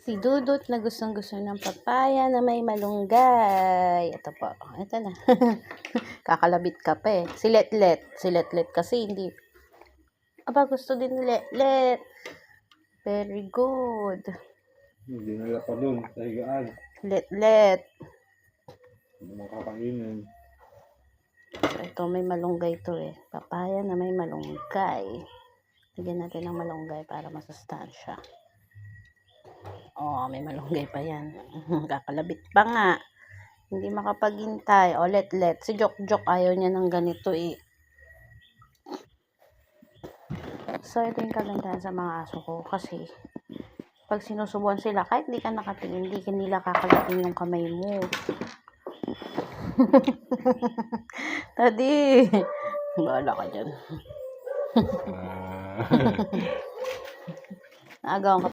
Si Dudut na gustong-gusto ng papaya na may malunggay. Ito po. Ito na. Kakalabit ka pa eh. Si Letlet. Si Letlet kasi hindi. Aba, gusto din ni Letlet. Very good. Hindi nila pa dun, sa higaan. Letlet. Hindi makakainin. So, ito may malunggay to eh. Papaya na may malunggay. Lagyan natin ng malunggay para masustansya. Oh, may malunggay pa yan. Kakalabit pa nga. Hindi makapaghintay. O, Letlet. Si Jok ayaw niya ng ganito eh. So, ito yung kagandahan sa mga aso ko. Kasi, pag sinusubuan sila, kahit hindi ka nakatingin, hindi ka nila kakalatin yung kamay mo. Tadi. Bahala ka dyan. Naagawan ka